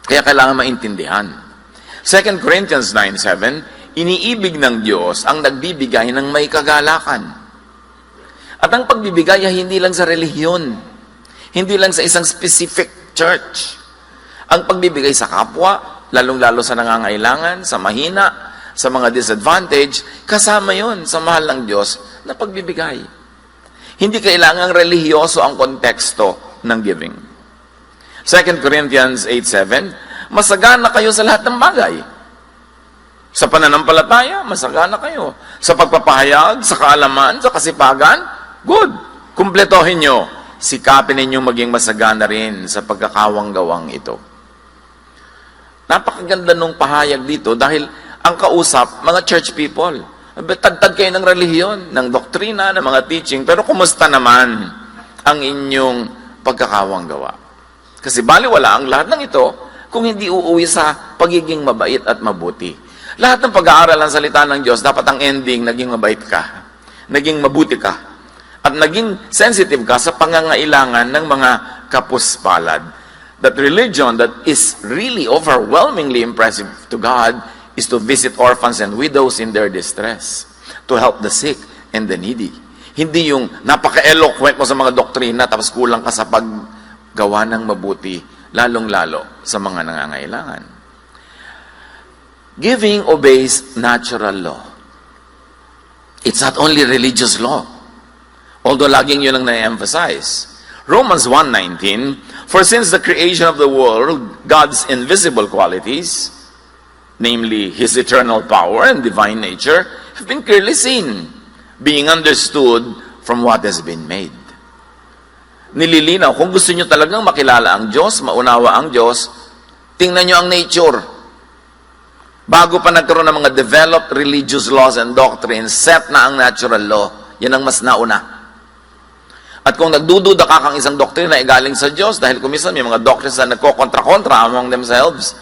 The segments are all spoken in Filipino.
Kaya kailangan maintindihan. 2 Corinthians 9:7, iniibig ng Diyos ang nagbibigay ng may kagalakan. At ang pagbibigay ay hindi lang sa relihiyon, hindi lang sa isang specific church. Ang pagbibigay sa kapwa, lalong-lalo sa nangangailangan, sa mahina, sa mga disadvantage, kasama yon sa mahal ng Diyos na pagbibigay. Hindi kailangang relihiyoso ang konteksto ng giving. 2 Corinthians 8:7, masagana kayo sa lahat ng bagay. Sa pananampalataya, masagana kayo. Sa pagpapahayag, sa kaalaman, sa kasipagan, good. Kumpletohin nyo. Sikapin ninyong maging masagana rin sa pagkakawang-gawang ito. Napakaganda nung pahayag dito dahil ang kausap, mga church people. Tagtad kayo ng relihiyon, ng doktrina, ng mga teaching, pero kumusta naman ang inyong pagkakawang-gawa? Kasi baliwala ang lahat ng ito kung hindi uuwi sa pagiging mabait at mabuti. Lahat ng pag-aaral ng salita ng Diyos, dapat ang ending, naging mabait ka, naging mabuti ka, at naging sensitive ka sa pangangailangan ng mga kapuspalad. That religion that is really overwhelmingly impressive to God is to visit orphans and widows in their distress, to help the sick and the needy. Hindi yung napaka-eloquent mo sa mga doktrina tapos kulang ka sa paggawa ng mabuti, lalong-lalo sa mga nangangailangan. Giving obeys natural law. It's not only religious law, although laging yun ang na-emphasize. Romans 1:19, for since the creation of the world, God's invisible qualities, namely His eternal power and divine nature, have been clearly seen, being understood from what has been made. Nililinaw, kung gusto nyo talagang makilala ang Diyos, maunawa ang Diyos, tingnan nyo ang nature. Bago pa nagkaroon ng mga developed religious laws and doctrines, set na ang natural law. Yan ang mas nauna. At kung nagdududa ka kang isang doktrina ay galing sa Diyos, dahil kumisan may mga doctrines na nagko-kontra-kontra among themselves,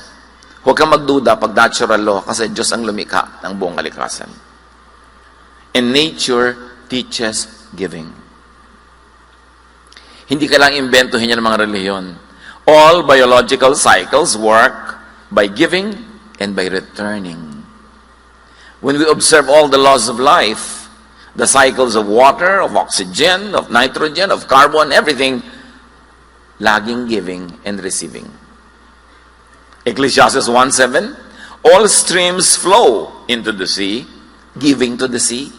huwag kang magduda pag natural law kasi Diyos ang lumikha ng buong kalikasan. And nature teaches giving. Hindi kailangang imbentohin niya ng mga relihiyon. All biological cycles work by giving and by returning. When we observe all the laws of life, the cycles of water, of oxygen, of nitrogen, of carbon, everything, laging giving and receiving. Ecclesiastes 1:7, all streams flow into the sea, giving to the sea.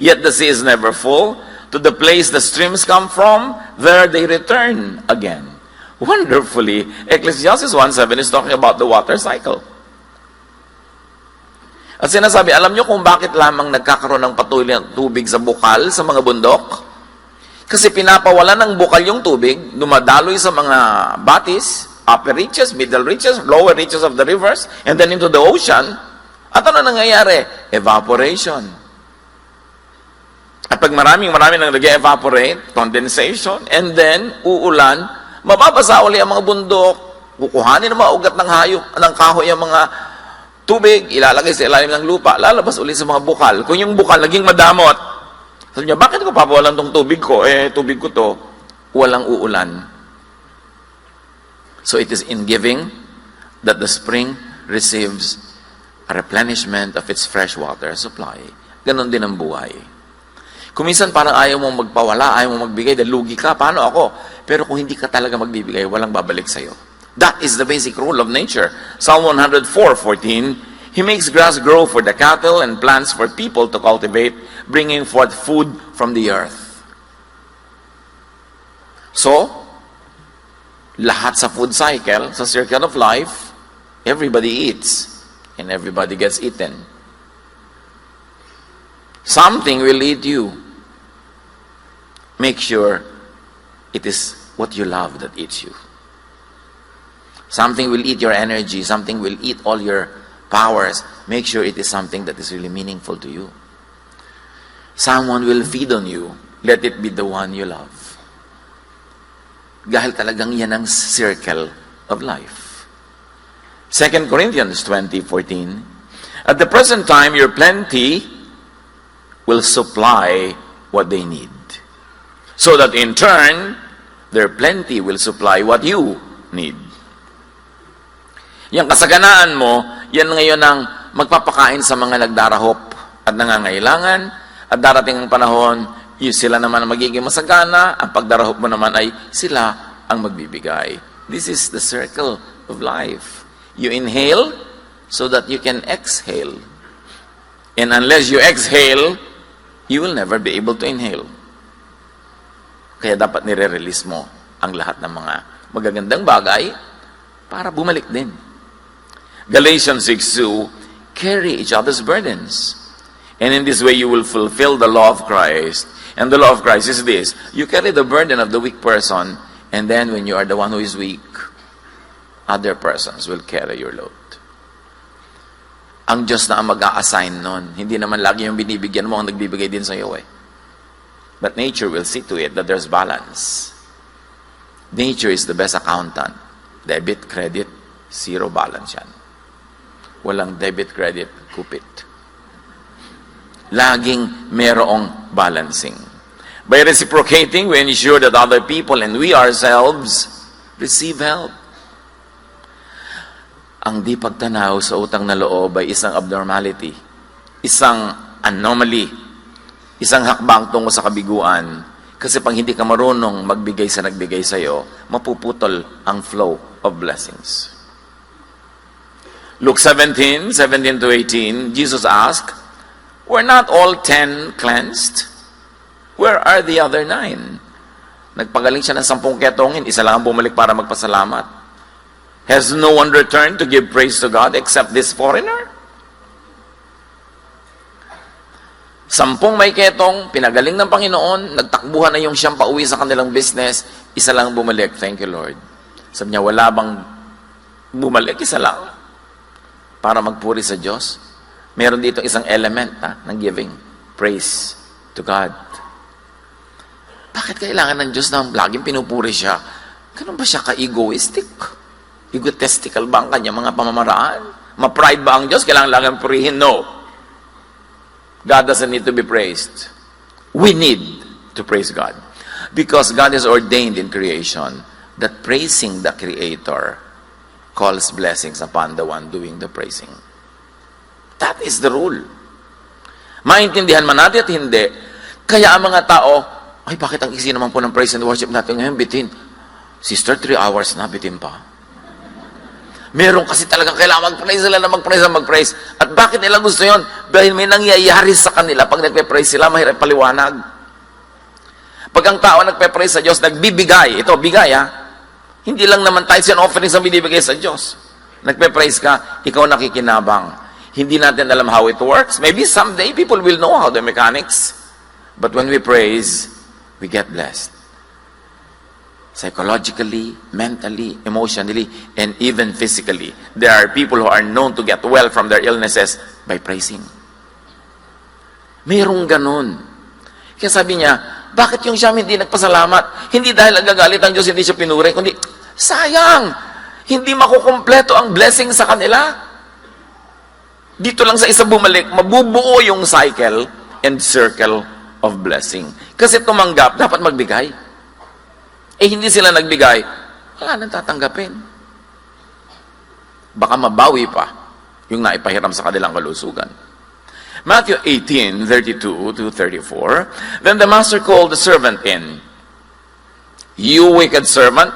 Yet the sea is never full. To the place the streams come from, there they return again. Wonderfully, Ecclesiastes 1:7 is talking about the water cycle. At sinasabi, alam nyo kung bakit lamang nagkakaroon ng patuloy ng tubig sa bukal, sa mga bundok? Kasi pinapawala ng bukal yung tubig, dumadaloy sa mga batis, upper reaches, middle reaches, lower reaches of the rivers, and then into the ocean. At ano nangyayari? Evaporation. At pag maraming nang nag-evaporate, condensation, and then uulan, mababasa uli ang mga bundok, kukuhanin ng mga ugat ng hayop, ng kahoy ang mga tubig, ilalagay sa ilalim ng lupa, lalabas uli sa mga bukal. Kung yung bukal naging madamot, sabi niya, bakit ko papawalan tong tubig ko? Tubig ko to, walang uulan. So it is in giving that the spring receives a replenishment of its fresh water supply. Ganon din ang buhay. Kuminsan parang ayaw mong magpawala, ayaw mong magbigay, dahil lugi ka, paano ako? Pero kung hindi ka talaga magbibigay, walang babalik sa'yo. That is the basic rule of nature. Psalm 104:14, He makes grass grow for the cattle and plants for people to cultivate, bringing forth food from the earth. So, lahat sa food cycle, sa circle of life, everybody eats and everybody gets eaten. Something will eat you. Make sure it is what you love that eats you. Something will eat your energy. Something will eat all your powers. Make sure it is something that is really meaningful to you. Someone will feed on you. Let it be the one you love. Dahil talagang yan ang circle of life. 2 Corinthians 20:14, at the present time, your plenty will supply what they need. So that in turn, their plenty will supply what you need. Yung kasaganaan mo, yan ngayon ang magpapakain sa mga nagdarahop at nangangailangan, at darating ang panahon, sila naman ang magiging masagana, ang pagdarahop mo naman ay sila ang magbibigay. This is the circle of life. You inhale so that you can exhale. And unless you exhale, you will never be able to inhale. Kaya dapat nire-release mo ang lahat ng mga magagandang bagay para bumalik din. Galatians 6:2, carry each other's burdens. And in this way you will fulfill the law of Christ. And the law of Christ is this: you carry the burden of the weak person, and then when you are the one who is weak, other persons will carry your load. Ang Diyos na ang mag-a-assign nun. Hindi naman lagi yung binibigyan mo ang nagbibigay din sa iyo eh. But nature will see to it that there's balance. Nature is the best accountant. Debit, credit, zero balance yan. Walang debit, credit, kupit. Laging merong balancing. By reciprocating, we ensure that other people and we ourselves receive help. Ang di pagtanaw sa utang na loob ay isang abnormality, isang anomaly, isang hakbang tungo sa kabiguan. Kasi pag hindi ka marunong magbigay sa nagbigay sa iyo, mapuputol ang flow of blessings. Luke 17:17-18, Jesus asked, were not all 10 cleansed? Where are the other 9? Nagpagaling siya ng 10 ketongin, isa lang ang bumalik para magpasalamat. Has no one returned to give praise to God except this foreigner? 10 may ketong, pinagaling ng Panginoon, nagtakbuhan na yung siyang pauwi sa kanilang business, isa lang bumalik. Thank you, Lord. Sabi niya, wala bang bumalik? Isa lang. Para magpuri sa Diyos. Meron dito isang element ng giving. Praise to God. Bakit kailangan ng Diyos na laging pinupuri siya? Ganun ba siya ka-egoistic? Egotistical ba ang kanya mga pamamaraan? Ma-pride ba ang Diyos? Kailangan lang purihin? No. God doesn't need to be praised. We need to praise God. Because God has ordained in creation that praising the Creator calls blessings upon the one doing the praising. That is the rule. Maintindihan man natin at hindi, kaya ang mga tao, ay bakit ang isi naman po ng praise and worship natin ngayon, bitin? Sister, 3 hours na, bitin pa. Meron kasi talagang kailangan mag-praise sila na mag-praise. At bakit nila gusto yon? Dahil may nangyayari sa kanila pag nagpe-praise sila, mahirap paliwanag. Pag ang tao nagpe-praise sa Diyos, nagbibigay, ito, bigay hindi lang naman tithes and offerings ang binibigay sa Diyos. Nagpe-praise ka, ikaw nakikinabang. Hindi natin alam how it works. Maybe someday people will know how the mechanics. But when we praise, we get blessed. Psychologically, mentally, emotionally, and even physically. There are people who are known to get well from their illnesses by praising. Mayroong ganun. Kaya sabi niya, bakit yung siyam hindi nagpasalamat? Hindi dahil nagagalit ang Diyos, hindi siya pinuri, kundi, sayang! Hindi makukumpleto ang blessing sa kanila. Dito lang sa isa bumalik, mabubuo yung cycle and circle of blessing. Kasi tumanggap, dapat magbigay. Hindi sila nagbigay, wala nang tatanggapin. Baka mabawi pa yung naipahiram sa kanilang kalusugan. Matthew 18:32-34, then the master called the servant in. You wicked servant,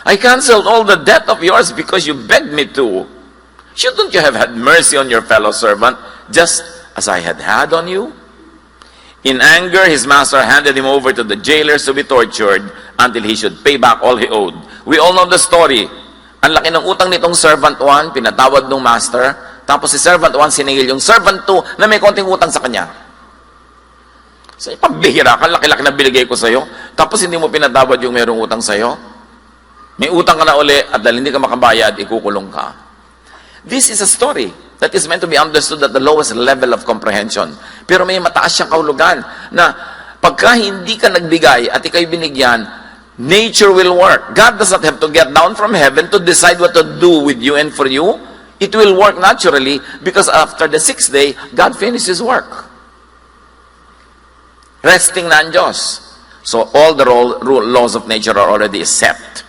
I canceled all the debt of yours because you begged me to. Shouldn't you have had mercy on your fellow servant, just as I had had on you? In anger, his master handed him over to the jailers to be tortured until he should pay back all he owed. We all know the story. Ang laki ng utang nitong servant 1, pinatawad ng master, tapos si servant 1 siningil yung servant 2 na may konting utang sa kanya. So, pambihira ka, laki-laki na binigay ko sa'yo, tapos hindi mo pinatawad yung mayroong utang sa'yo. May utang ka na uli, at dahil hindi ka makabayad, ikukulong ka. This is a story that is meant to be understood at the lowest level of comprehension. Pero may mataas siyang kahulugan na pagka hindi ka nagbigay at ikaw'y binigyan, nature will work. God does not have to get down from heaven to decide what to do with you and for you. It will work naturally because after the 6th day, God finishes work. Resting na ang Diyos. So all the laws of nature are already set.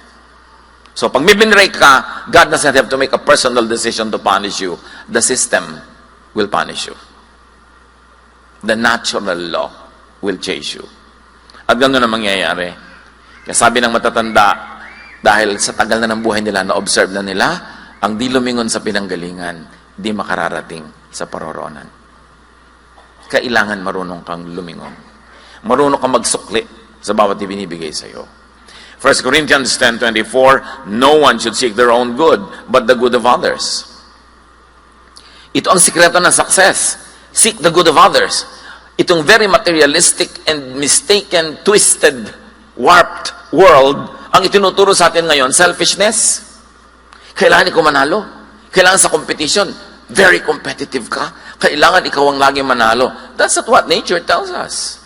So pag may binrake ka, God doesn't have to make a personal decision to punish you. The system will punish you. The natural law will chase you. At gano'n na mangyayari. Kaya sabi ng matatanda, dahil sa tagal na ng buhay nila, na-observe na nila, ang di lumingon sa pinanggalingan, di makararating sa paroroonan. Kailangan marunong kang lumingon. Marunong kang magsukli sa bawat ibinibigay sa iyo. 1 Corinthians 10:24, no one should seek their own good, but the good of others. Ito ang sikreto ng success. Seek the good of others. Itong very materialistic and mistaken, twisted, warped world, ang itinuturo sa atin ngayon, selfishness. Kailangan ikaw manalo. Kailangan sa competition, very competitive ka. Kailangan ikaw ang laging manalo. That's not what nature tells us.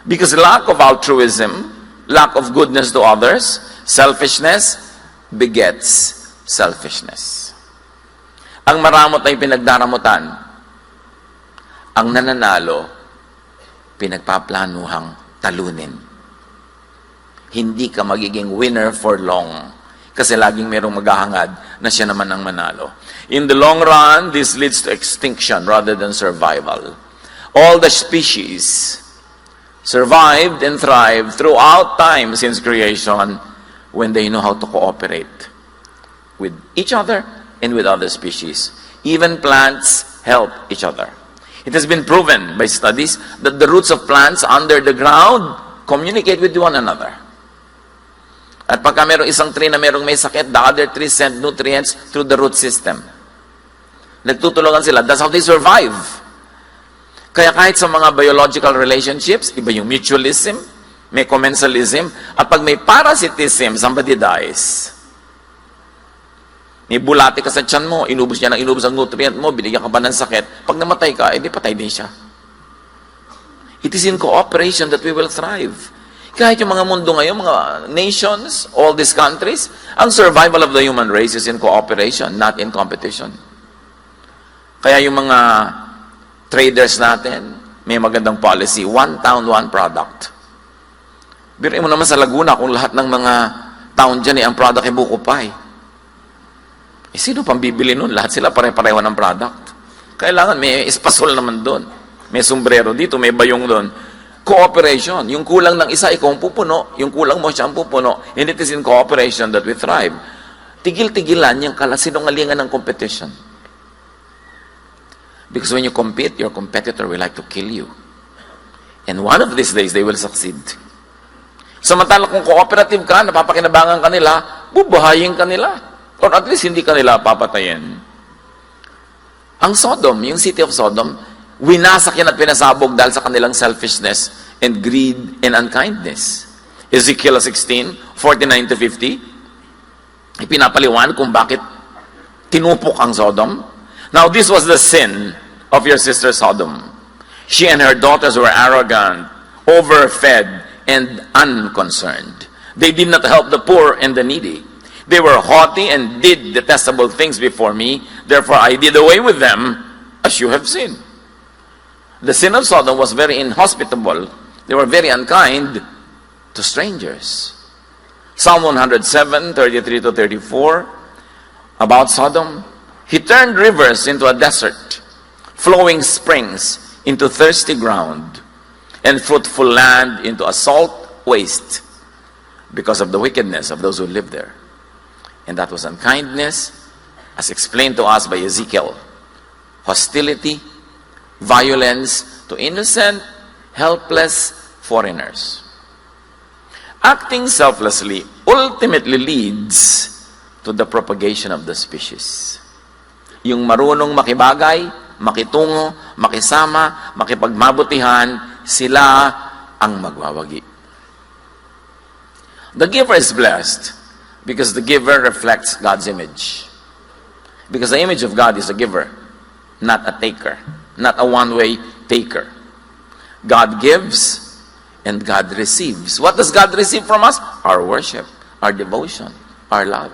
Because lack of altruism, lack of goodness to others, selfishness, begets selfishness. Ang maramot ay pinagdaramutan. Ang nananalo, pinagpaplanuhang talunin. Hindi ka magiging winner for long. Kasi laging merong maghahangad na siya naman ang manalo. In the long run, this leads to extinction rather than survival. All the species survived and thrived throughout time since creation when they know how to cooperate with each other and with other species. Even plants help each other. It has been proven by studies that the roots of plants under the ground communicate with one another. At pagka merong isang tree na merong may sakit, the other trees send nutrients through the root system. Nagtutulungan sila. That's how they survive. Kaya kahit sa mga biological relationships, iba yung mutualism, may commensalism, at pag may parasitism, somebody dies. May bulati ka sa tiyan mo, inubos niya ng inubos ang nutrient mo, binigyan ka ba ng sakit, pag namatay ka, edi patay din siya. It is in cooperation that we will thrive. Kahit yung mga mundo ngayon, mga nations, all these countries, ang survival of the human race is in cooperation, not in competition. Kaya yung mga traders natin, may magandang policy, one town, one product. Biruin mo naman sa Laguna, kung lahat ng mga town dyan, ang product ay buko pie. Sino pang bibili nun? Lahat sila pare-pareho ng product. Kailangan may espasol naman doon. May sombrero dito, may bayong doon. Cooperation. Yung kulang ng isa, ikaw ang pupuno. Yung kulang mo, siya ang pupuno. And it is in cooperation that we thrive. Tigil-tigilan yung kalasinungalingan ng competition. Because when you compete, your competitor will like to kill you. And one of these days, they will succeed. Samantala kung cooperative ka, napapakinabangan ka nila, bubuhayin ka nila. Or at least hindi ka nila papatayin. Ang Sodom, yung city of Sodom, winasak yan at pinasabog dahil sa kanilang selfishness and greed and unkindness. Ezekiel 16:49-50, ipinapaliwan kung bakit tinupok ang Sodom. Now this was the sin of your sister Sodom. She and her daughters were arrogant, overfed, and unconcerned. They did not help the poor and the needy. They were haughty and did detestable things before me. Therefore, I did away with them, as you have seen. The sin of Sodom was very inhospitable. They were very unkind to strangers. Psalm 107:33-34, about Sodom. He turned rivers into a desert, flowing springs into thirsty ground, and fruitful land into a salt waste, because of the wickedness of those who live there. And that was unkindness, as explained to us by Ezekiel. Hostility, violence to innocent, helpless foreigners. Acting selflessly ultimately leads to the propagation of the species. Yung marunong makibagay, makitungo, makisama, makipagmabutihan, sila ang magwawagi. The giver is blessed because the giver reflects God's image. Because the image of God is a giver, not a taker, not a one-way taker. God gives and God receives. What does God receive from us? Our worship, our devotion, our love.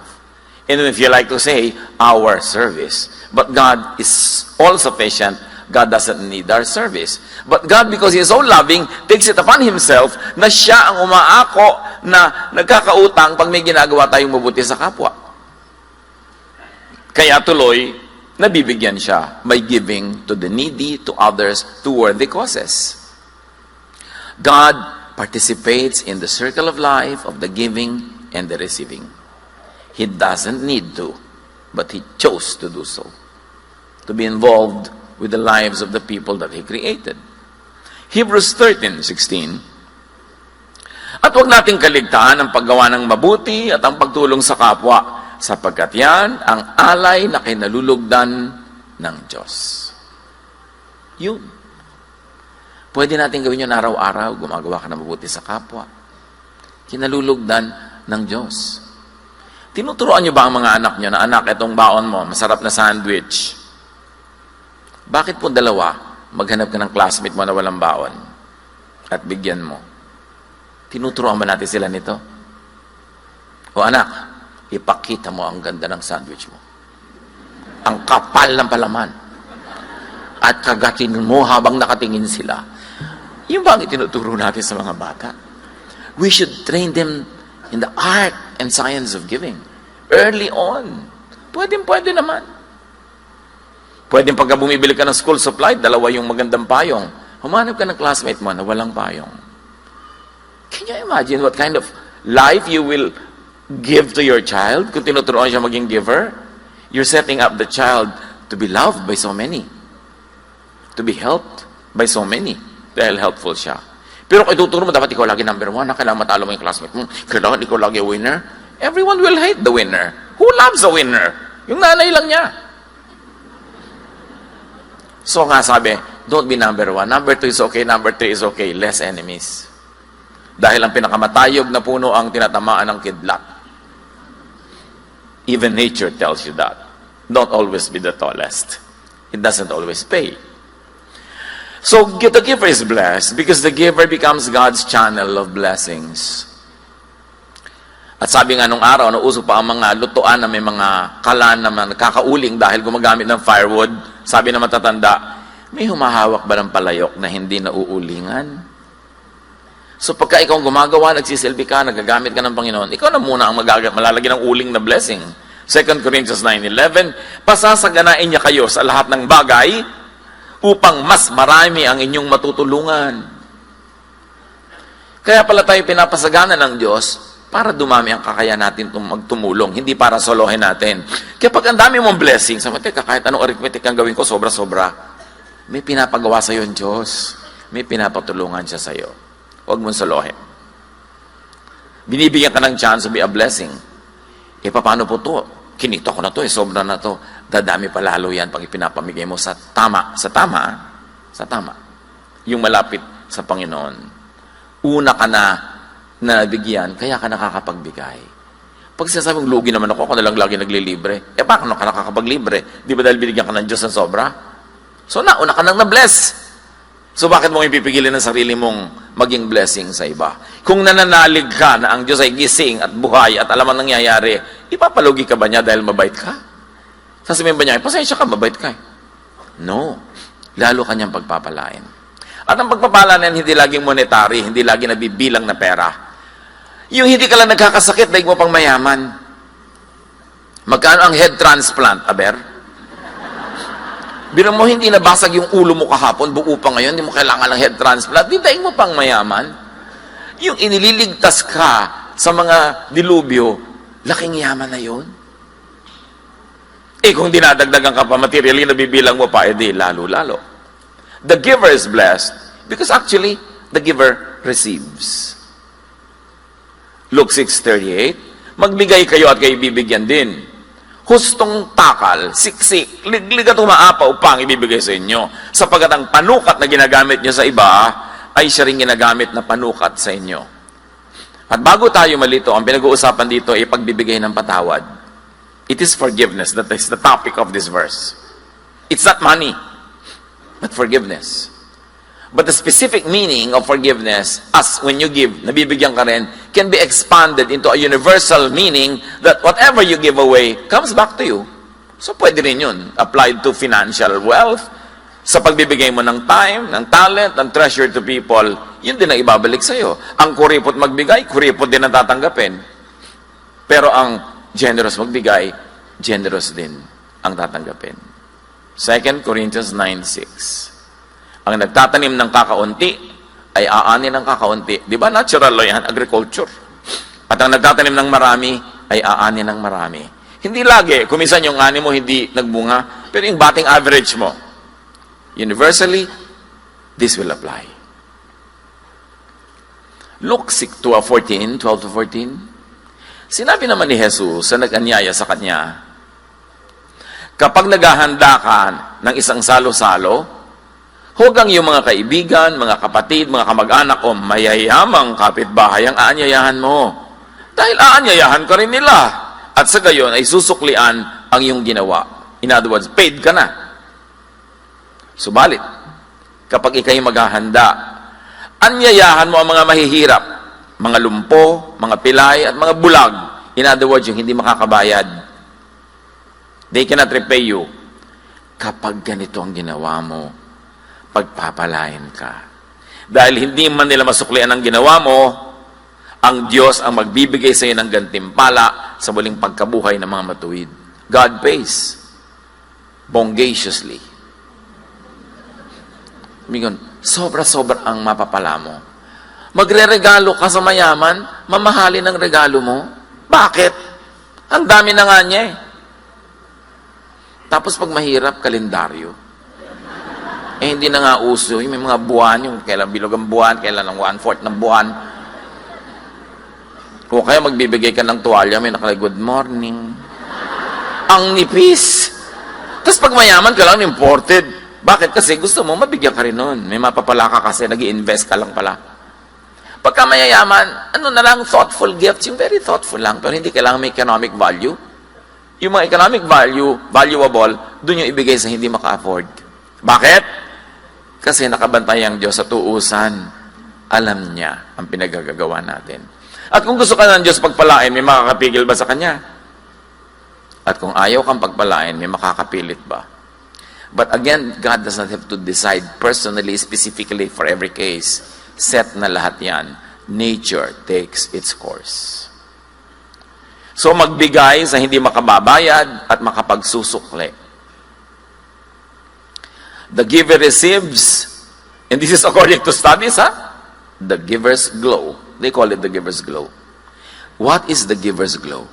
And if you like to say, our service. But God is all-sufficient. God doesn't need our service. But God, because He is so loving, takes it upon Himself na siya ang umaako na nagkakautang pag may ginagawa tayong mabuti sa kapwa. Kaya tuloy, nabibigyan siya by giving to the needy, to others, to worthy causes. God participates in the circle of life of the giving and the receiving. He doesn't need to, but He chose to do so, to be involved with the lives of the people that He created. Hebrews 13:16. At huwag nating kaligtaan ang paggawa ng mabuti at ang pagtulong sa kapwa, sapagkat yan ang alay na kinalulugdan ng Diyos. Yun. Pwede natin gawin yun araw-araw, gumagawa ka ng mabuti sa kapwa. Kinalulugdan ng Diyos. Tinuturoan niyo ba ang mga anak niyo na, anak, itong baon mo, masarap na sandwich. Bakit po dalawa, maghanap ka ng classmate mo na walang baon at bigyan mo? Tinuturoan ba natin sila nito? O anak, ipakita mo ang ganda ng sandwich mo. Ang kapal ng palaman. At kagatin mo habang nakatingin sila. Yung ba ang itinuturo natin sa mga bata? We should train them in the art and science of giving. Early on. Pwede naman. Pwede pagka bumibili ka ng school supply, dalawa yung magandang payong. Humanap ka ng classmate mo na walang payong. Can you imagine what kind of life you will give to your child kung tinuturuan siya maging giver? You're setting up the child to be loved by so many. To be helped by so many. Dahil helpful siya. Pero kung ituturo mo, dapat ikaw lagi number one, na kailangan matalo mo yung classmate mo, kailangan ikaw lagi winner. Everyone will hate the winner. Who loves a winner? Yung nanay lang niya. So nga sabi, don't be number one. Number two is okay, number three is okay. Less enemies. Dahil ang pinakamatayog na puno ang tinatamaan ng kidlat. Even nature tells you that. Don't always be the tallest. It doesn't always pay. So the giver is blessed because the giver becomes God's channel of blessings. At sabi nga nung araw, nauso pa ang mga lutuan na may mga kalan na nakakauling dahil gumagamit ng firewood. Sabi na matatanda, may humahawak ba ng palayok na hindi nauulingan? So pagka ikaw gumagawa, nagsisilbi ka, nagagamit ka ng Panginoon, ikaw na muna ang malalagyan ng uling na blessing. 2 Corinthians 9:11, pasasaganain niya kayo sa lahat ng bagay upang mas marami ang inyong matutulungan. Kaya pala tayo pinapasagana ng Diyos para dumami ang kakaya natin magtumulong, hindi para solohin natin. Kaya pag ang dami mong blessing, sabi, teka, kahit anong arithmetic ang gawin ko, sobra-sobra, may pinapagawa sa'yo yung Diyos. May pinapatulungan siya sa'yo. Huwag mong solohin. Binibigyan ka ng chance to be a blessing. E paano po to? Kinito ko na to, sobra na to. Dadami pa lalo yan pag ipinapamigay mo sa tama. Sa tama. Yung malapit sa Panginoon. Una ka na nabigyan, kaya ka nakakapagbigay. Pag sinasabing lugi naman ako na lang lagi naglilibre, paano ka nakakapaglibre? Di ba dahil binigyan ka ng Diyos ng sobra? So nauna ka nang na-bless. So bakit mo ipipigilin ang sarili mong maging blessing sa iba? Kung nananalig ka na ang Diyos ay gising at buhay at alam ang nangyayari, ipapalugi ka ba niya dahil mabait ka? Sasabihin ba niya, pasensya ka, mabait ka. No. Lalo kanyang pagpapalain. At ang pagpapala na hindi laging monetary, hindi laging nabibilang na pera. Yung hindi ka lang nagkakasakit, daig mo pang mayaman. Magkano ang head transplant, aber? Biro mo, hindi nabasag yung ulo mo kahapon, buo pa ngayon, hindi mo kailangan ng head transplant, di daig mo pang mayaman. Yung inililigtas ka sa mga dilubyo, laking yaman na yun. Kung dinadagdagan ka pa, materially nabibilang mo pa, edi lalo-lalo. The giver is blessed because actually, the giver receives. Luke 6:38, magbigay kayo at kayo bibigyan din. Hustong takal, siksik, liglig at umaapaw pa ang ibibigay sa inyo. Sapagat ang panukat na ginagamit nyo sa iba, ay siya rin ginagamit na panukat sa inyo. At bago tayo malito, ang pinag-uusapan dito ay pagbibigay ng patawad. It is forgiveness. That is the topic of this verse. It's not money, but forgiveness. But the specific meaning of forgiveness, as when you give, nabibigyan ka rin, can be expanded into a universal meaning that whatever you give away comes back to you. So pwede rin yun. Applied to financial wealth, sa pagbibigay mo ng time, ng talent, ng treasure to people, yun din ang ibabalik sa'yo. Ang kuripot magbigay, kuripot din ang tatanggapin. Pero ang generous magbigay, generous din ang tatanggapin. 2 Corinthians 9:6. Ang nagtatanim ng kakaunti ay aanin ng kakaunti. Di ba natural law yan? Agriculture. At ang nagtatanim ng marami ay aanin ng marami. Hindi lagi. Kuminsan yung ani mo hindi nagbunga. Pero yung batting average mo, universally, this will apply. Luke 12-14. Sinabi naman ni Jesus sa nag-anyaya sa kanya, kapag naghahanda ka ng isang salo-salo, huwag ang iyong mga kaibigan, mga kapatid, mga kamag-anak o mayayamang kapitbahay ang aanyayahan mo. Dahil aanyayahan ka rin nila. At sa gayon ay susuklian ang iyong ginawa. In other words, paid ka na. Subalit, kapag ikay maghahanda, anyayahan mo ang mga mahihirap, mga lumpo, mga pilay, at mga bulag. In other words, yung hindi makakabayad. They cannot repay you. Kapag ganito ang ginawa mo, pagpapalain ka. Dahil hindi man nila masuklian ang ginawa mo, ang Diyos ang magbibigay sa iyo ng gantimpala sa muling pagkabuhay ng mga matuwid. God pays bongaciously. Sobra-sobra ang mapapala mo. Magre-regalo ka sa mayaman, mamahalin ang regalo mo. Bakit? Ang dami na nga niya eh. Tapos pag mahirap, kalendaryo. Hindi na nga uso. May mga buwan, yung kailan bilog ang buwan, kailan ang 1/4 ng buwan. O kaya magbibigay ka ng tuwalya, may nakalagay, good morning. Ang nipis. Tapos pag mayaman ka lang, imported. Bakit? Kasi gusto mo, mabigyan ka rin nun. May mapapala ka kasi, nag-i-invest ka lang pala. Pagka mayayaman, ano na lang, thoughtful gifts, yung very thoughtful lang, pero hindi kailangan may economic value. Yung mga economic value, valuable, dun yung ibigay sa hindi maka-afford. Bakit? Kasi nakabantay ang Diyos sa tuusan. Alam niya ang pinagagagawa natin. At kung gusto ka ng Diyos pagpalain, may makakapigil ba sa Kanya? At kung ayaw kang pagpalain, may makakapilit ba? But again, God does not have to decide personally, specifically for every case. Set na lahat yan. Nature takes its course. So magbigay sa hindi makababayad at makapagsusukli. The giver receives, and this is according to studies, the giver's glow. They call it the giver's glow. What is the giver's glow?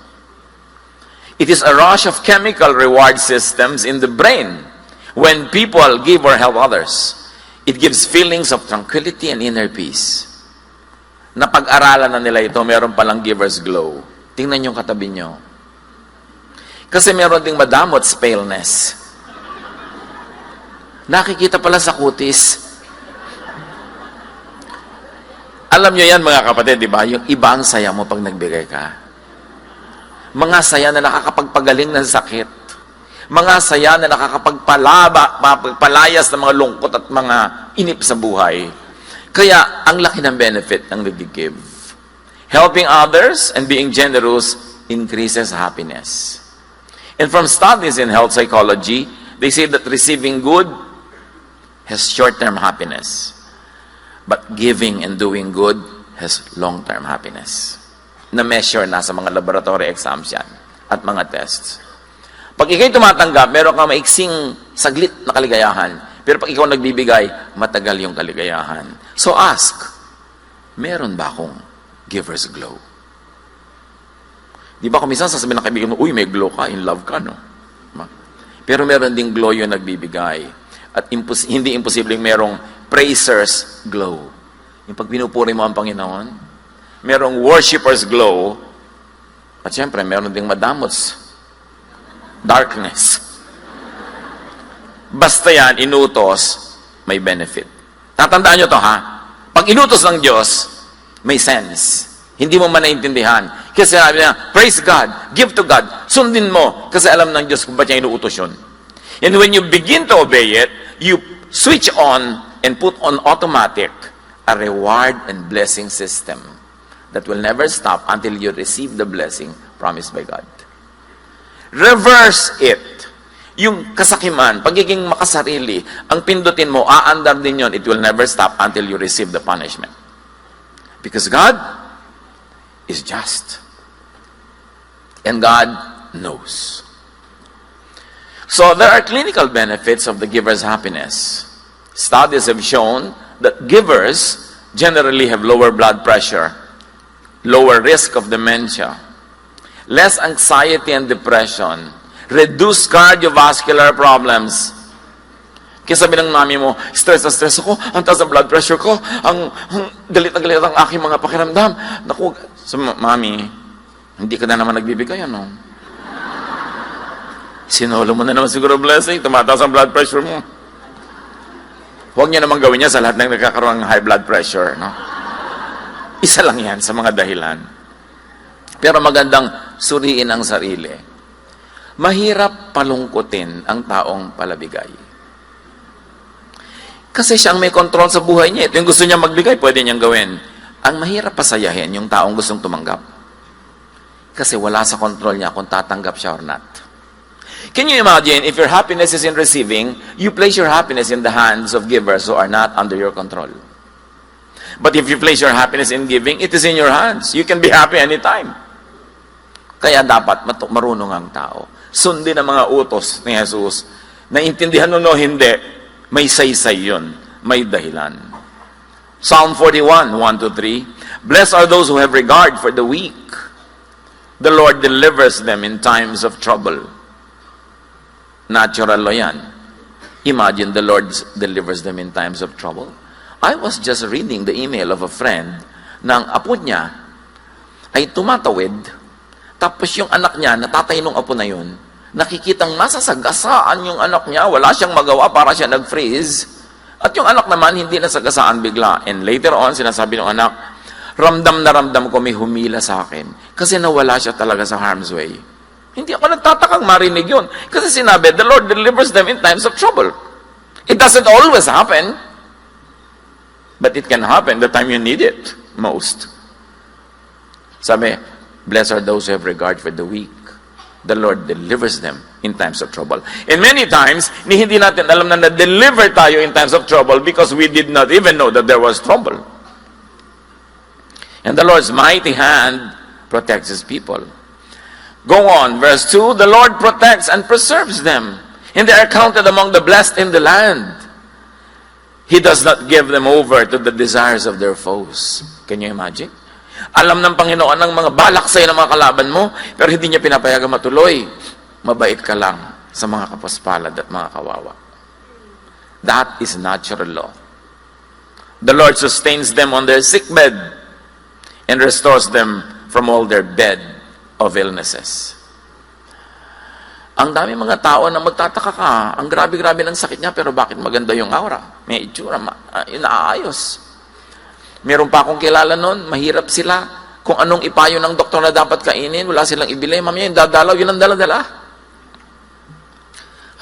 It is a rush of chemical reward systems in the brain when people give or help others. It gives feelings of tranquility and inner peace. Napag-aralan na nila ito, meron palang giver's glow. Tingnan yung katabi nyo. Kasi meron ding madamot paleness. Nakikita pala sa kutis. Alam nyo yan mga kapatid, di ba? Yung iba ang saya mo pag nagbigay ka. Mga saya na nakakapagpagaling ng sakit. Mga saya na nakakapagpalayas ng mga lungkot at mga inip sa buhay. Kaya, ang laki ng benefit ng nag-give. Helping others and being generous increases happiness. And from studies in health psychology, they say that receiving good has short-term happiness. But giving and doing good has long-term happiness. Na-measure na sa mga laboratory exams yan at mga tests. Pag ikaw'y tumatanggap, meron kang maiksing saglit na kaligayahan. Pero pag ikaw nagbibigay, matagal yung kaligayahan. So ask, meron ba akong giver's glow? Di ba kung minsan sasabihin ng kaibigan mo, uy, may glow ka, in love ka, no? Pero meron ding glow yung nagbibigay. At hindi imposibleng merong praisers glow. Yung pag pinupuri mo ang Panginoon, merong worshipers glow, at syempre, meron ding madamots darkness. Basta yan, inutos, may benefit. Tatandaan nyo to, ha? Pag inutos ng Diyos, may sense. Hindi mo man naintindihan. Kasi sabi niya, praise God, give to God, sundin mo, kasi alam ng Diyos kung ba't niya inuutos yun. And when you begin to obey it, you switch on and put on automatic a reward and blessing system that will never stop until you receive the blessing promised by God. Reverse it. Yung kasakiman, pagiging makasarili, ang pindutin mo, aandar din yon. It will never stop until you receive the punishment. Because God is just. And God knows. So there are clinical benefits of the giver's happiness. Studies have shown that givers generally have lower blood pressure, lower risk of dementia, less anxiety and depression, reduced cardiovascular problems. Kaya sabi ng mami mo, stress na stress ako, ang taas ng blood pressure ko, ang galit na galit ang aking mga pakiramdam. Naku, so, mami, hindi ka na naman nagbibigay, ano? Sinolo mo na naman siguro blessing, tumataas ang blood pressure mo. Huwag niya naman gawin niya sa lahat ng nagkakaroon ng high blood pressure, no? Isa lang yan sa mga dahilan. Pero magandang suriin ang sarili. Mahirap palungkutin ang taong palabigay. Kasi siyang may control sa buhay niya. Ito yung gusto niya magbigay, pwede niyang gawin. Ang mahirap pasayahin yung taong gustong tumanggap. Kasi wala sa control niya kung tatanggap siya or not. Can you imagine, if your happiness is in receiving, you place your happiness in the hands of givers who are not under your control. But if you place your happiness in giving, it is in your hands. You can be happy anytime. Kaya dapat marunong ang tao. Sundin ang mga utos ni Jesus. Naintindihan mo no, hindi. May saysay yun. May dahilan. Psalm 41, 1-3. Blessed are those who have regard for the weak. The Lord delivers them in times of trouble. Natural lo yan. Imagine the Lord delivers them in times of trouble. I was just reading the email of a friend na ang apo niya ay tumatawid, tapos yung anak niya, natatay nung apo na yun, nakikitang nasasagasaan yung anak niya, wala siyang magawa para siya nag-freeze, at yung anak naman hindi nasagasaan bigla. And later on, sinasabi ng anak, ramdam na ramdam ko may humila sa akin kasi nawala siya talaga sa harm's way. Hindi ako nagtatakang marinig yun. Kasi sinabi, the Lord delivers them in times of trouble. It doesn't always happen. But it can happen the time you need it most. Sabi, blessed are those who have regard for the weak. The Lord delivers them in times of trouble. And many times, hindi natin alam na na-deliver tayo in times of trouble because we did not even know that there was trouble. And the Lord's mighty hand protects His people. Go on, verse 2, the Lord protects and preserves them, and they are counted among the blessed in the land. He does not give them over to the desires of their foes. Can you imagine? Alam ng Panginoon ng mga balak sa'yo ng mga kalaban mo, pero hindi niya pinapayagan matuloy. Mabait ka lang sa mga kapaspalad at mga kawawa. That is natural law. The Lord sustains them on their sickbed and restores them from all their bed of illnesses. Ang dami mga tao na magtataka ka, ang grabe-grabe ng sakit niya, pero bakit maganda yung aura? May itsura, inaayos. Meron pa akong kilala nun, mahirap sila. Kung anong ipayo ng doktor na dapat kainin, wala silang ibili. Mamaya yung dadalaw, yun ang dala-dala.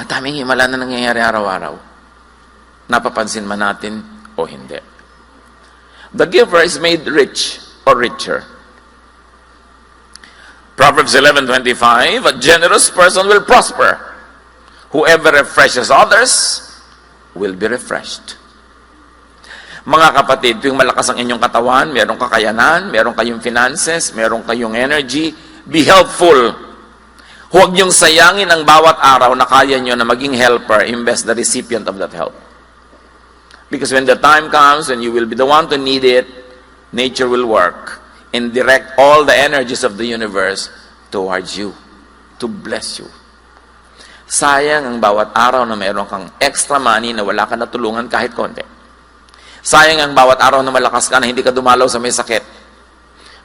Ang daming himala na nangyayari araw-araw. Napapansin man natin o hindi. The giver is made rich or richer. Proverbs 11:25, a generous person will prosper. Whoever refreshes others will be refreshed. Mga kapatid, tuwing malakas ang inyong katawan, merong kakayanan, meron kayong finances, meron kayong energy, be helpful. Huwag niyong sayangin ang bawat araw na kaya niyo na maging helper, imbes the recipient of that help. Because when the time comes and you will be the one to need it, nature will work and direct all the energies of the universe towards you, to bless you. Sayang ang bawat araw na mayroon kang extra money na wala ka natulungan kahit konti. Sayang ang bawat araw na malakas ka na hindi ka dumalaw sa may sakit.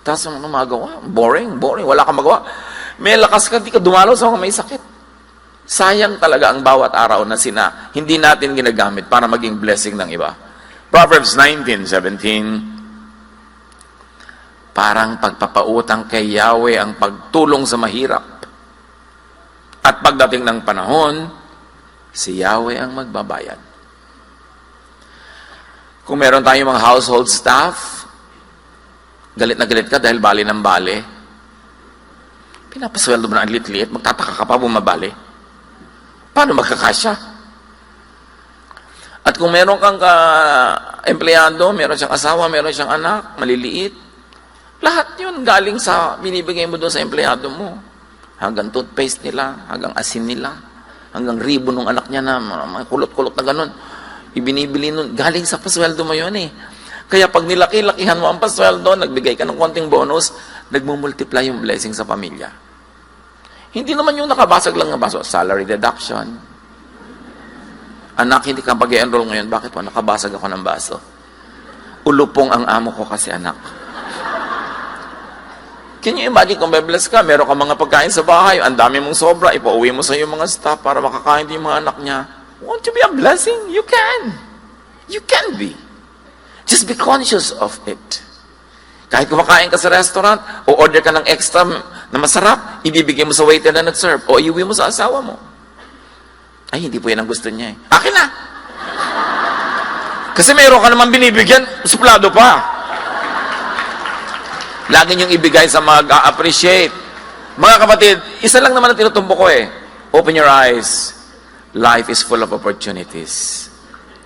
Tapos ano magawa? Boring, wala kang magawa. May lakas ka, hindi ka dumalaw sa may sakit. Sayang talaga ang bawat araw na hindi natin ginagamit para maging blessing ng iba. Proverbs 19:17, parang pagpapautang kay Yahweh ang pagtulong sa mahirap. At pagdating ng panahon, si Yahweh ang magbabayad. Kung meron tayong mga household staff, galit na galit ka dahil bali ng bali, pinapasweldo mo na ang lit-lit, magtataka ka pa bumabali. Paano magkakasya? At kung meron kang empleyado, meron siyang asawa, meron siyang anak, maliliit, lahat yun galing sa binibigay mo doon sa empleyado mo. Hanggang toothpaste nila, hanggang asin nila, hanggang ribbon ng anak niya na kulot-kulot na ganun. Ibinibili nun, galing sa pasweldo mo yun eh. Kaya pag nilaki-lakihan mo ang pasweldo, nagbigay ka ng konting bonus, nagmumultiply yung blessing sa pamilya. Hindi naman yung nakabasag lang na baso, salary deduction. Anak, hindi ka mag-enroll ngayon. Bakit po? Nakabasag ako ng baso. Ulupong ang amo ko kasi anak. Can you imagine kung may-bless ka, meron ka mga pagkain sa bahay, ang dami mong sobra, ipauwi mo sa iyo mga staff para makakain din yung mga anak niya. Want to be a blessing? You can. You can be. Just be conscious of it. Kahit kumakain ka sa restaurant, o order ka ng extra na masarap, ibibigay mo sa waiter na nag-serve, o iuwi mo sa asawa mo. Ay, hindi po yan ang gusto niya eh. Akin na! Kasi mayroon ka naman binibigyan, suplado pa. Lagi niyong ibigay sa mag-appreciate. Mga kapatid, isa lang naman ang tinutumbo ko eh. Open your eyes. Life is full of opportunities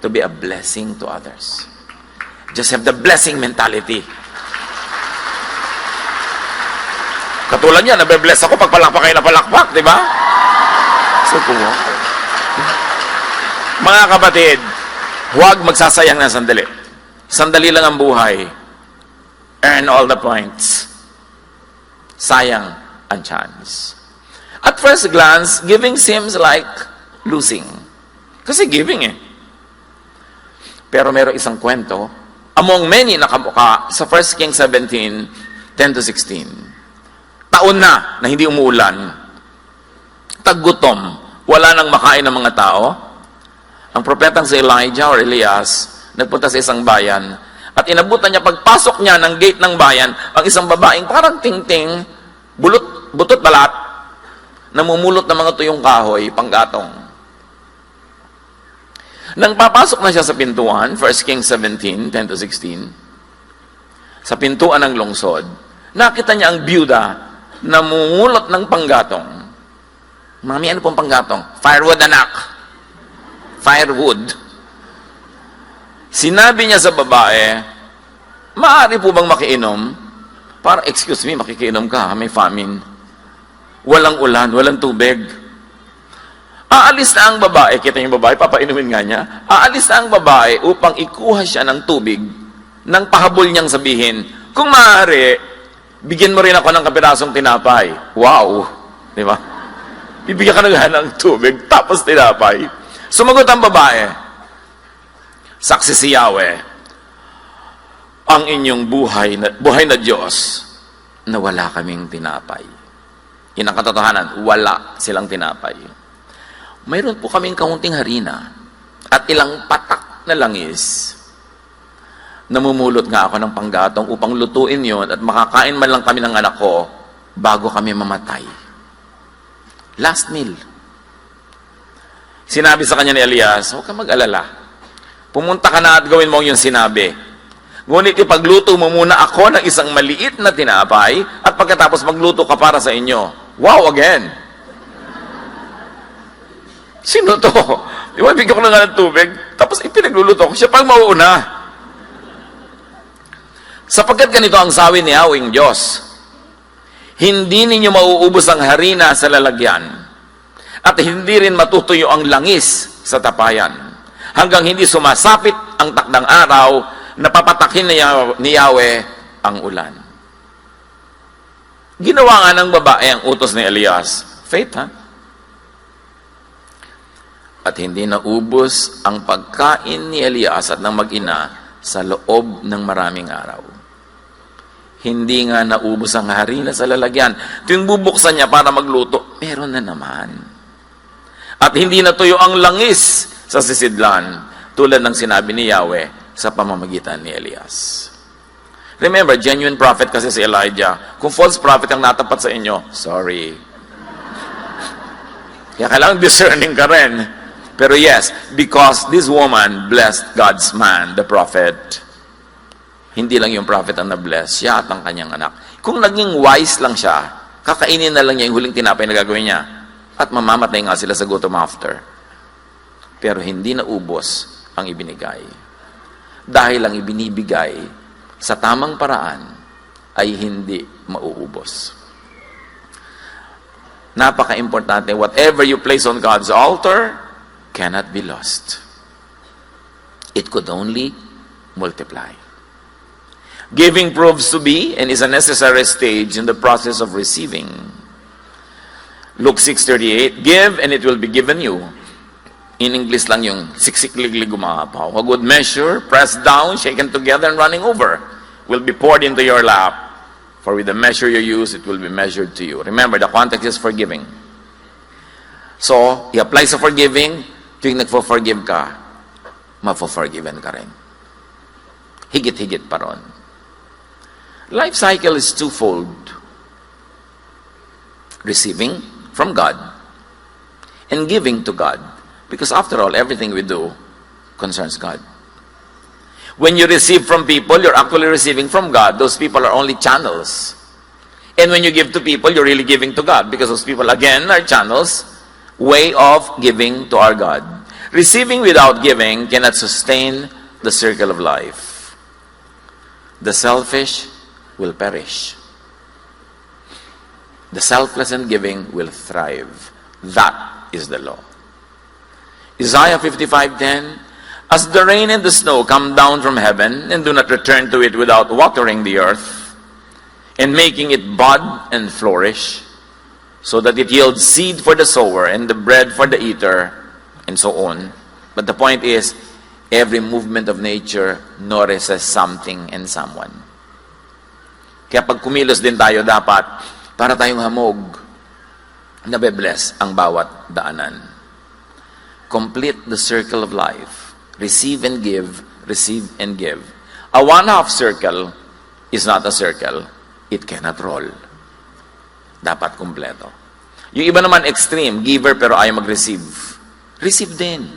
to be a blessing to others. Just have the blessing mentality. Katulad niya, nabe-bless ako pag palakpak kayo na palakpak, di ba? So, mga kapatid, huwag magsasayang ng sandali. Sandali lang ang buhay. Earn all the points. Sayang ang chance. At first glance, giving seems like losing. Kasi giving eh. Pero meron isang kwento, among many na kamukha, sa 1 Kings 17, 10-16. Taon na hindi umuulan. Taggutom. Wala nang makain ng mga tao. Ang propetang si Elijah or Elias, nagpunta sa isang bayan, at inabutan niya, pagpasok niya ng gate ng bayan, ang isang babaeng parang ting-ting, butot balat, namumulot ng mga tuyong kahoy, panggatong. Nang papasok na siya sa pintuan, 1 Kings 17, 10-16, sa pintuan ng lungsod, nakita niya ang byuda na namumulot ng panggatong. Mami, ano pong panggatong? Firewood, anak. Firewood. Sinabi niya sa babae, maaari po bang makiinom? Para, excuse me, makikiinom ka, may famine. Walang ulan, walang tubig. Aalis na ang babae, kita yung babae, papainumin nga niya, aalis na ang babae upang ikuha siya ng tubig, nang pahabol niyang sabihin, kung maaari, bigyan mo rin ako ng kapirasong tinapay. Wow! Di ba? Bibigyan ka na ng tubig, tapos tinapay. Sumagot ang babae, saksi si Yahweh, ang inyong buhay na Diyos, na wala kaming tinapay. Yun ang katotohanan, wala silang tinapay. Mayroon po kaming kaunting harina at ilang patak na langis. Namumulot nga ako ng panggatong upang lutuin yon at makakain man lang kami ng anak ko bago kami mamatay. Last meal. Sinabi sa kanya ni Elias, huwag ka mag-alala. Pumunta ka na at gawin mo yung sinabi. Ngunit ipagluto mo muna ako ng isang maliit na tinapay at pagkatapos magluto ka para sa inyo. Wow, again! Sino to? Di ba, bigyan ko na nga ng tubig, tapos ipinagluluto ko siya pang mauuna. Sapagkat ganito ang sabi ni Yahweh Diyos, hindi ninyo mauubos ang harina sa lalagyan at hindi rin matutuyo ang langis sa tapayan hanggang hindi sumasapit ang takdang araw na papatakin ni Yahweh ang ulan. Ginawa nga ng babae ang utos ni Elias. Faith, ha? At hindi naubos ang pagkain ni Elias at ng mag-ina sa loob ng maraming araw. Hindi nga naubos ang harina sa lalagyan. Tuwing bubuksan niya para magluto, meron na naman. At hindi natuyo ang langis sa sisidlan, tulad ng sinabi ni Yahweh sa pamamagitan ni Elias. Remember, genuine prophet kasi si Elijah. Kung false prophet ang natapat sa inyo, sorry. Kaya kailangan discerning ka rin. Pero yes, because this woman blessed God's man, the prophet. Hindi lang yung prophet ang na-bless, siya at ang kanyang anak. Kung naging wise lang siya, kakainin na lang niya yung huling tinapay na gagawin niya. At mamamatay nga sila sa gutom after. Pero hindi na ubos ang ibinigay. Dahil ang ibinibigay sa tamang paraan ay hindi mauubos. Napaka-importante, whatever you place on God's altar cannot be lost. It could only multiply. Giving proves to be and is a necessary stage in the process of receiving. Luke 6:38, give and it will be given you. In English lang yung siksikliglig gumapaw. A good measure, pressed down, shaken together, and running over, will be poured into your lap. For with the measure you use, it will be measured to you. Remember, the context is forgiving. So, i-apply sa forgiving, tuwing nagpo-forgive ka, mapo-forgiven ka rin. Higit-higit pa ron. Life cycle is twofold. Receiving from God and giving to God. Because after all, everything we do concerns God. When you receive from people, you're actually receiving from God. Those people are only channels. And when you give to people, you're really giving to God. Because those people, again, are channels, way of giving to our God. Receiving without giving cannot sustain the circle of life. The selfish will perish. The selfless and giving will thrive. That is the law. Isaiah 55:10, as the rain and the snow come down from heaven and do not return to it without watering the earth and making it bud and flourish, so that it yields seed for the sower and the bread for the eater, and so on. But the point is, every movement of nature nourishes something and someone. Kaya pag kumilos din tayo, dapat para tayong hamog, nabe-bless ang bawat daanan. Complete the circle of life. Receive and give, receive and give. A one-half circle is not a circle. It cannot roll. Dapat kumpleto. Yung iba naman extreme, giver pero ayaw mag-receive. Receive din.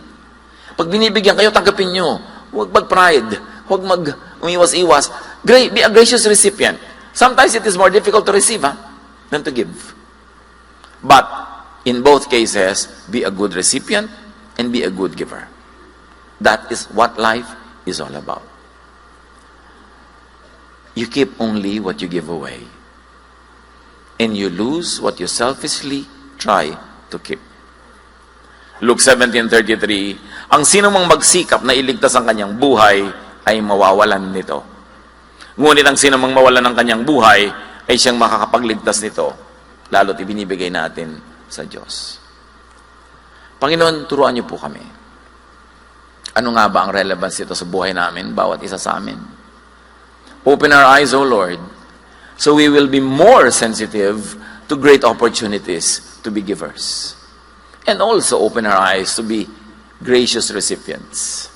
Pag binibigyan kayo, tanggapin nyo. Huwag mag-pride. Huwag mag-umiwas-iwas. Be a gracious recipient. Sometimes it is more difficult to receive than to give. But in both cases, be a good recipient and be a good giver. That is what life is all about. You keep only what you give away. And you lose what you selfishly try to keep. Luke 17:33, ang sino mang magsikap na iligtas ang kanyang buhay ay mawawalan nito. Ngunit ang sino mang mawalan ng kanyang buhay ay siyang makakapagligtas nito, lalo't ibinibigay natin sa Diyos. Panginoon, turuan niyo po kami. Ano nga ba ang relevance ito sa buhay namin, bawat isa sa amin? Open our eyes, O Lord, so we will be more sensitive to great opportunities to be givers. And also open our eyes to be gracious recipients.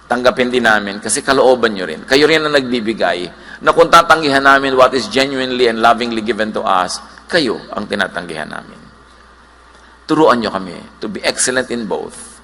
Tanggapin din namin, kasi kalooban nyo rin. Kayo rin ang nagbibigay, na kung tatanggihan namin what is genuinely and lovingly given to us, kayo ang tinatanggihan namin. Turuan nyo kami to be excellent in both,